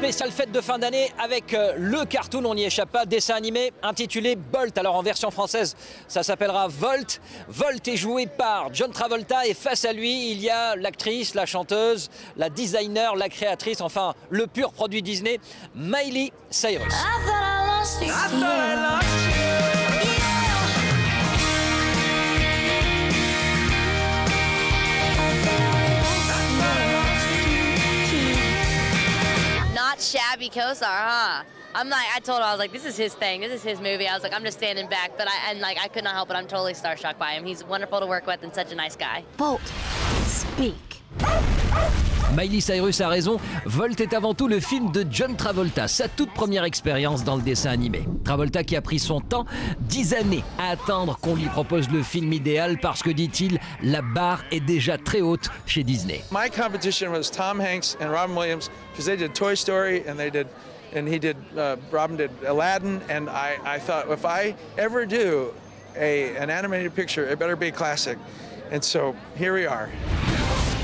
spéciale fête de fin d'année avec le cartoon, on n'y échappe pas, dessin animé intitulé Bolt. Alors en version française, ça s'appellera Volt. Volt est joué par John Travolta et face à lui, il y a l'actrice, la chanteuse, la designer, la créatrice, enfin le pur produit Disney, Miley Cyrus. Not shabby co-star, huh? I told her, I was like, this is his thing, this is his movie. I was like, I'm just standing back, but I could not help it. I'm totally starstruck by him. He's wonderful to work with and such a nice guy. Bolt, speak. Miley Cyrus a raison, Volt est avant tout le film de John Travolta, sa toute première expérience dans le dessin animé. Travolta qui a pris son temps, 10 années à attendre qu'on lui propose le film idéal parce que, dit-il, la barre est déjà très haute chez Disney. My competition was Tom Hanks and Robin Williams because they did Toy Story and Robin did Aladdin, and I thought if I ever do an animated picture, it better be a classic. And so here we are.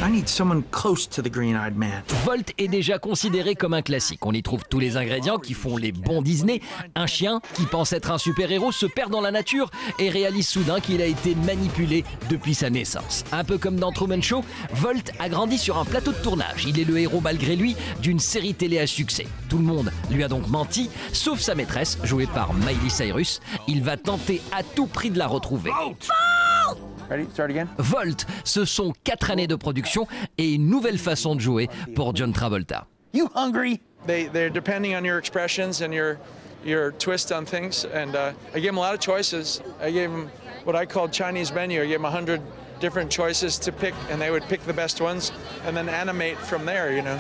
I need someone close to the green-eyed man. Volt est déjà considéré comme un classique. On y trouve tous les ingrédients qui font les bons Disney. Un chien qui pense être un super-héros se perd dans la nature et réalise soudain qu'il a été manipulé depuis sa naissance. Un peu comme dans Truman Show, Volt a grandi sur un plateau de tournage. Il est le héros malgré lui d'une série télé à succès. Tout le monde lui a donc menti, sauf sa maîtresse, jouée par Miley Cyrus. Il va tenter à tout prix de la retrouver. Ready? Start again. Volt, ce sont 4 années de production et une nouvelle façon de jouer pour John Travolta. You hungry? They're depending on your expressions and your twist on things. And I gave them a lot of choices. I gave them what I called Chinese menu. I gave them 100 different choices to pick, and they would pick the best ones and then animate from there, you know.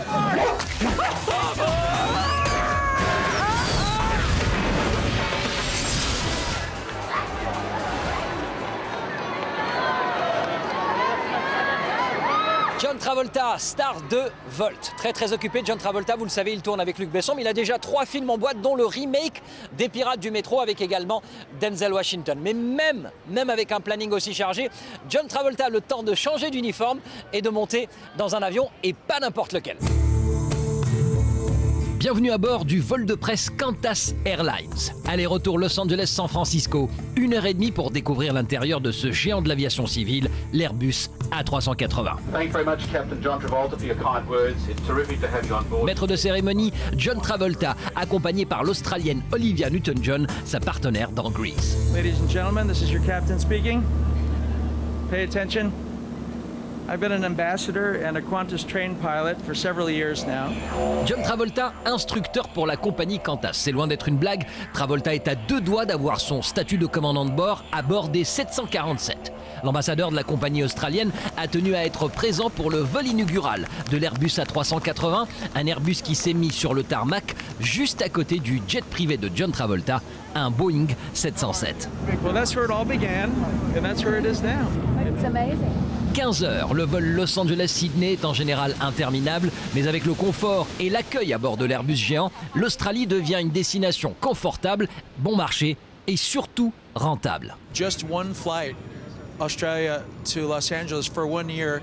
John Travolta, star de Volt. Très occupé, John Travolta, vous le savez, il tourne avec Luc Besson, mais il a déjà 3 films en boîte, dont le remake des Pirates du Métro avec également Denzel Washington. Mais même avec un planning aussi chargé, John Travolta a le temps de changer d'uniforme et de monter dans un avion, et pas n'importe lequel. Bienvenue à bord du vol de presse Qantas Airlines. Aller-retour Los Angeles-San Francisco, 1h30 pour découvrir l'intérieur de ce géant de l'aviation civile, l'Airbus A380. Maître de cérémonie, John Travolta, accompagné par l'Australienne Olivia Newton-John, sa partenaire dans Grease. Ladies and gentlemen, this is your captain speaking. Pay attention. I've been an ambassador and a Qantas trained pilot for several years now. John Travolta, instructeur pour la compagnie Qantas. C'est loin d'être une blague, Travolta est à 2 doigts d'avoir son statut de commandant de bord à bord des 747. L'ambassadeur de la compagnie australienne a tenu à être présent pour le vol inaugural de l'Airbus A380, un Airbus qui s'est mis sur le tarmac juste à côté du jet privé de John Travolta, un Boeing 707. Well, that's where it all began, and that's where it is now. It's amazing. 15 heures, le vol Los Angeles-Sydney est en général interminable, mais avec le confort et l'accueil à bord de l'Airbus géant, l'Australie devient une destination confortable, bon marché et surtout rentable. Just one flight, Australia to Los Angeles for 1 year,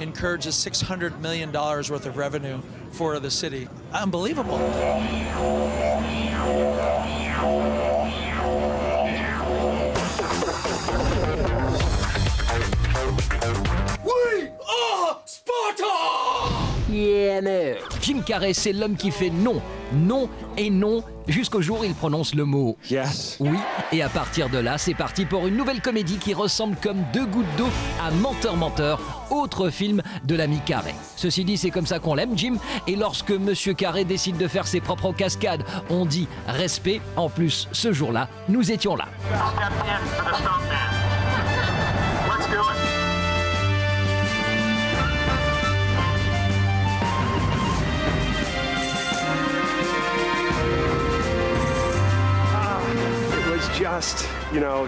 encourages $600 million worth of revenue for the city. Unbelievable. Yeah, no. Jim Carrey, c'est l'homme qui fait non, non et non, jusqu'au jour où il prononce le mot Yes. oui. Et à partir de là, c'est parti pour une nouvelle comédie qui ressemble comme 2 gouttes d'eau à Menteur, Menteur, autre film de l'ami Carrey. Ceci dit, c'est comme ça qu'on l'aime, Jim. Et lorsque Monsieur Carrey décide de faire ses propres cascades, on dit respect. En plus, ce jour-là, nous étions là.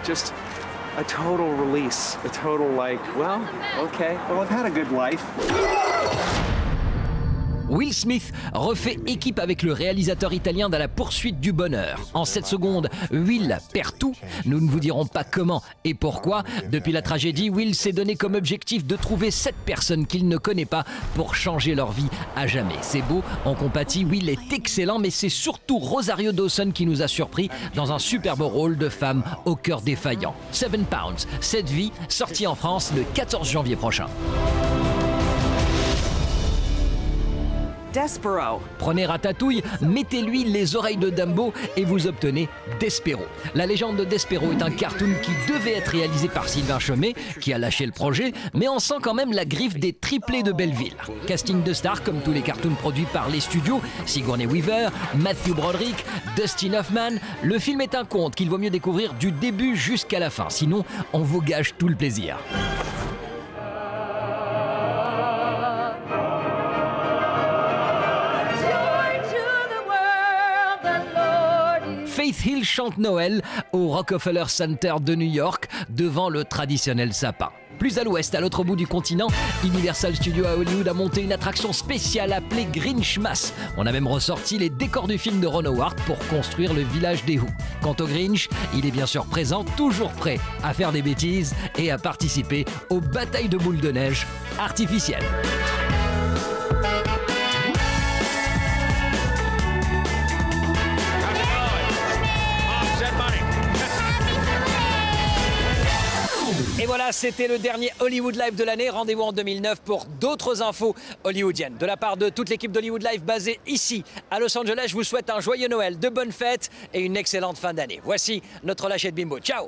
Just a total release, a total like, well, okay, well, I've had a good life. Will Smith refait équipe avec le réalisateur italien dans la poursuite du bonheur. En 7 secondes, Will perd tout. Nous ne vous dirons pas comment et pourquoi. Depuis la tragédie, Will s'est donné comme objectif de trouver 7 personnes qu'il ne connaît pas pour changer leur vie à jamais. C'est beau, on compatit, Will est excellent, mais c'est surtout Rosario Dawson qui nous a surpris dans un superbe rôle de femme au cœur défaillant. 7 Pounds, 7 vies, sorti en France le 14 janvier prochain. Despero. Prenez Ratatouille, mettez-lui les oreilles de Dumbo et vous obtenez Despero. La légende de Despero est un cartoon qui devait être réalisé par Sylvain Chomet, qui a lâché le projet, mais on sent quand même la griffe des triplés de Belleville. Casting de stars comme tous les cartoons produits par les studios, Sigourney Weaver, Matthew Broderick, Dustin Hoffman. Le film est un conte qu'il vaut mieux découvrir du début jusqu'à la fin, sinon on vous gâche tout le plaisir. Faith Hill chante Noël au Rockefeller Center de New York devant le traditionnel sapin. Plus à l'ouest, à l'autre bout du continent, Universal Studios à Hollywood a monté une attraction spéciale appelée Grinchmas. On a même ressorti les décors du film de Ron Howard pour construire le village des Who. Quant au Grinch, il est bien sûr présent, toujours prêt à faire des bêtises et à participer aux batailles de boules de neige artificielles. Et voilà, c'était le dernier Hollywood Live de l'année. Rendez-vous en 2009 pour d'autres infos hollywoodiennes. De la part de toute l'équipe d'Hollywood Live basée ici à Los Angeles, je vous souhaite un joyeux Noël, de bonnes fêtes et une excellente fin d'année. Voici notre lâcher de bimbo. Ciao!